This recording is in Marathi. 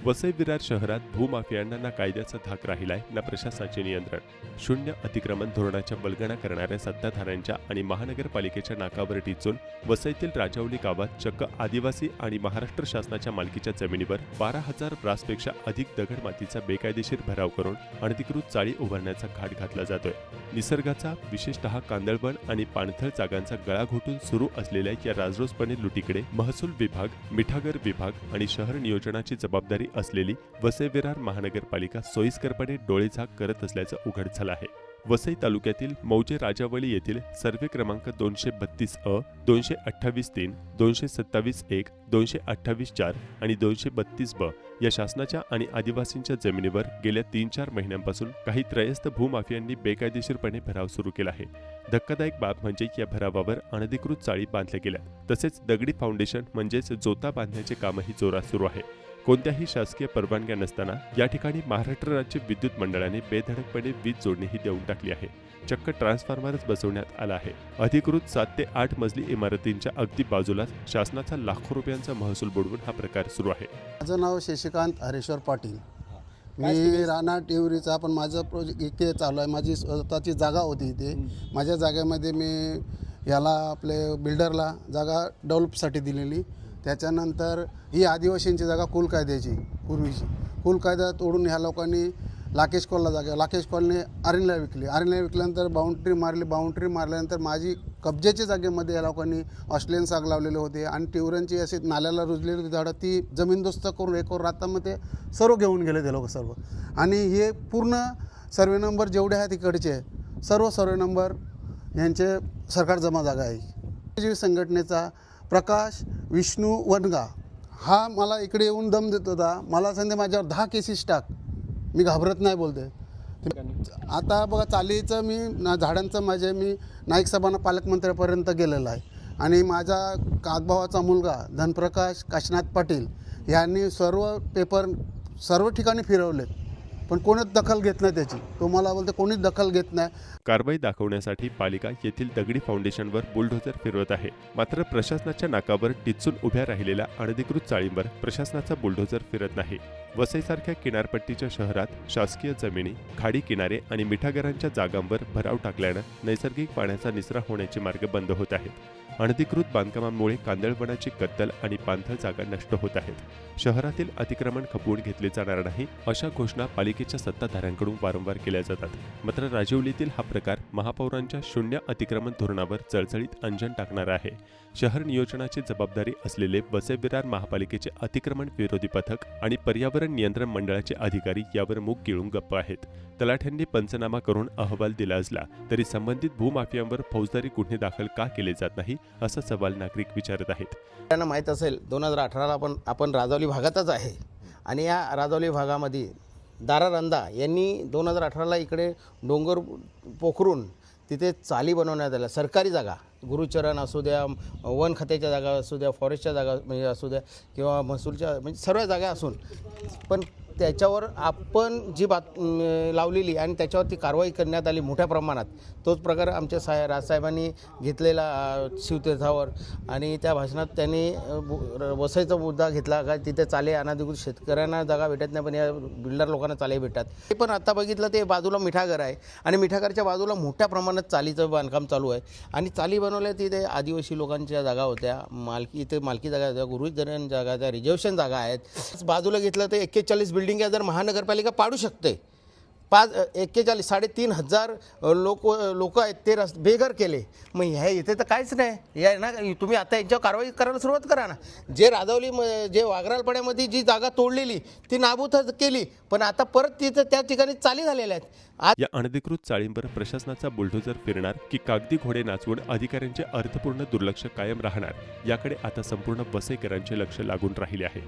वसई विरार शहरात भूमाफियांना ना कायद्याचा धाक राहिलाय ना प्रशासनाचे नियंत्रण. शून्य अतिक्रमण धोरणाच्या वल्गना करणाऱ्या सत्ताधाऱ्यांच्या आणि महानगरपालिकेच्या नाकावर टिचून वसईतील राजावली गावात चक्क आदिवासी आणि महाराष्ट्र शासनाच्या मालकीच्या जमिनीवर 12,000 ब्रासपेक्षा अधिक दगडमातीचा बेकायदेशीर भराव करून अनधिकृत चाळी उभारण्याचा घाट घातला जातोय. निसर्गाचा विशेषतः कांदळवन आणि पाणथळ जागांचा गळा घोटून सुरू असलेल्या या राजरोसपणे लुटीकडे महसूल विभाग, मिठागर विभाग आणि शहर नियोजनाची जबाबदारी असलेली वसई विरार महानगरपालिका सोयीस्करपणे डोळेझाक करत असल्याचं उघड झालं आहे. वसई तालुक्यातील मौजे राजावली येथील सर्वे क्रमांक 232 228-3, 227-1, 228-4 आणि 232 या शासनाच्या आणि आदिवासींच्या जमिनीवर गेल्या 3-4 महिन्यांपासून काही त्रयस्थ भूमाफियांनी बेकायदेशीरपणे भराव सुरू केला आहे. धक्कादायक बाब म्हणजे या भरावावर अनधिकृत चाळी बांधल्या गेल्या, तसेच दगडी फाउंडेशन म्हणजेच जोता बांधण्याचे कामही जोरात सुरू आहे. कोणत्याही शासकीय परवानग्या नसताना या ठिकाणी महाराष्ट्र राज्य विद्युत मंडळाने बेधडकपणे वीज जोडणीही देऊन टाकली आहे. चक्क ट्रान्सफॉर्मरच बसवण्यात आला आहे. अधिकृत 7 ते 8 मजली इमारतींच्या अगदी बाजूलाच शासनाचा लाखो रुपयांचा महसूल बुडवून हा प्रकार सुरू आहे. माझं नाव शशिकांत हरेश्वर पाटील. मी राणा टिवरीचा पण माझं प्रोजेक्ट इथे चालू आहे. माझी स्वतःची जागा होती इथे. माझ्या जागेमध्ये मी याला आपले बिल्डरला जागा डेव्हलपसाठी दिलेली. त्याच्यानंतर ही आदिवासींची जागा कुल कायद्याची पूर्वीची कुल कायदा तोडून ह्या लोकांनी लाकेश कॉलला जागा लाकेश कॉलने आर्यनला विकली. आर्यनला विकल्यानंतर बाउंड्री मारल्यानंतर माझी कब्जेच्या जागेमध्ये या लोकांनी ऑस्ट्रेलियन साग लावलेले होते आणि टिवऱ्यांची अशी नाल्याला रुजलेली होती झाडं, ती जमीनदोस्त करून एक राहता मग ते सर्व घेऊन गेले ते लोक सर्व. आणि हे पूर्ण सर्वे नंबर जेवढे आहेत तिकडचे सर्व सर्वे नंबर यांचे सरकार जमा जागा आहे. जी संघटनेचा प्रकाश विष्णू वनगा हा मला इकडे येऊन दम देत होता. मला सांगते माझ्यावर 10 केसेस टाक, मी घाबरत नाही बोलते. आता बघा चालीचं मी झाडांचं मी नाईक साहेबांना पालकमंत्र्यापर्यंत गेलेला आहे. आणि माझा काकभावाचा मुलगा धनप्रकाश काशीनाथ पाटील यांनी सर्व पेपर सर्व ठिकाणी फिरवलेत, पण कोणीच दखल घेत नाही त्याची. तो मला बोलते कोणीच दखल घेत नाही. कारवाई दाखवण्यासाठी पालिका येथील दगडी फाउंडेशनवर बुलडोझर फिरवत आहे. मात्र प्रशासनाच्या नाकावर टिचून उभ्या राहिलेल्या अनधिकृत चाळींवर प्रशासनाचा बुलडोझर फिरत नाही. वसईसारख्या किनारपट्टीच्या शहरात शासकीय जमिनी, खाडी किनारे आणि मिठागरांच्या जागांवर भराव टाकल्यानं नैसर्गिक पाण्याचा निचरा होण्याचे मार्ग बंद होत आहेत. अनधिकृत बांधकामांमुळे कांदळवनाची कत्तल आणि पाणथळ जागा नष्ट होत आहेत. शहरातील अतिक्रमण खपवून घेतले जाणार नाही अशा घोषणा पालिकेच्या सत्ताधाऱ्यांकडून वारंवार केल्या जातात. मात्र राजवलीतील हा प्रकार महापौरांच्या शून्य अतिक्रमण धोरणावर चळचळीत अंजन टाकणारा आहे. शहर नियोजनाची जबाबदारी असलेले वसई विरार महापालिकेचे अतिक्रमण विरोधी पथक आणि पर्यावरण नियंत्रण मंडळाचे अधिकारी यावर मूग गिळून गप्प आहेत. तलाठ्यांनी पंचनामा करून अहवाल दिला असला तरी संबंधित भूमाफियांवर फौजदारी गुन्हे दाखल का केले जात नाही असा सवाल नागरिक विचारत आहेत. त्यांना माहीत असेल 2018ला आपण राजावली भागातच आहे आणि या राजावली भागामध्ये दारा रंदा यांनी 2018ला इकडे डोंगर पोखरून तिथे चाली बनवण्यात आल्या. सरकारी जागा, गुरुचरण असू द्या, वन खात्याच्या जागा असू द्या, फॉरेस्टच्या जागा म्हणजे असू द्या किंवा महसूलच्या म्हणजे सर्व जागा असून पण त्याच्यावर आपण जी लावलेली आणि त्याच्यावरती कारवाई करण्यात आली मोठ्या प्रमाणात. तोच प्रकार आमच्या राजसाहेबांनी घेतलेला शिवतीर्थावर आणि त्या भाषणात त्यांनी वसईचा मुद्दा घेतला का तिथे चाले अनधिकृत शेतकऱ्यांना जागा भेटत नाही पण या बिल्डर लोकांना चाले भेटतात. ते पण आता बघितलं ते बाजूला मिठागर आहे आणि मिठागरच्या बाजूला मोठ्या प्रमाणात चालीचं बांधकाम चालू आहे आणि चाली बनवल्या तिथे आदिवासी लोकांच्या जागा होत्या, इथे मालकी जागा होत्या, गृहीत जागा त्या रिझर्वेशन जागा आहेत. बाजूला घेतलं तर 41 बिल्डिंग जर महानगरपालिका पाडू शकते. 41 3,500 लोक आहेत ते बेघर केले. मग ह्या इथे तर काहीच नाही या ना. तुम्ही आता यांच्यावर कारवाई करायला सुरुवात करा ना. जे राजावली जे वाघरालपाड्यामध्ये जी जागा तोडलेली ती नाबूद केली पण आता परत तिथं त्या ठिकाणी चाली झालेल्या आहेत. या अनधिकृत चाळींवर प्रशासनाचा बुलडोझर फिरणार की कागदी घोडे नाचवून अधिकाऱ्यांचे अर्थपूर्ण दुर्लक्ष कायम राहणार याकडे आता संपूर्ण वसईकरांचे लक्ष लागून राहिले आहे.